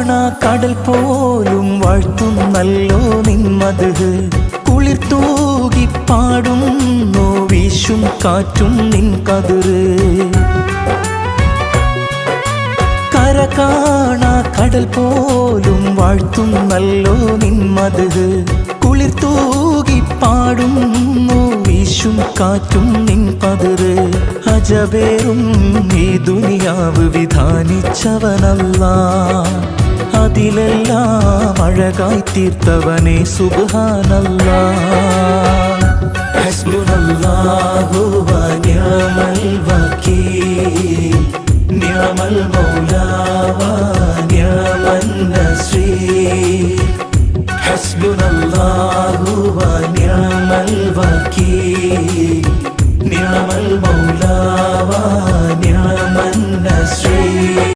കാണാ കടൽ പോലും വാഴ്ത്തുന്നല്ലോ നിന്മത് കുളിർത്തൂകി പാടുന്നു വീശും കാറ്റും നിൻ കതിര് കര കാണാ കടൽ പോലും വാഴ്ത്തുന്നല്ലോ നിന്മത് കുളിർത്തൂകി പാടുന്നു വീശും കാറ്റും നിൻ പതിര് അജബേറും ഈ ദുനിയാവ് വിധാനിച്ചവനല്ലാ അതിലെല്ലാം അഴകായി തീർത്തവനെ സുബ്ഹാനല്ലാ ഹസ്ബുനല്ലാഹു വ നിഅമൽ വകീൽ നിഅമൽ മൗല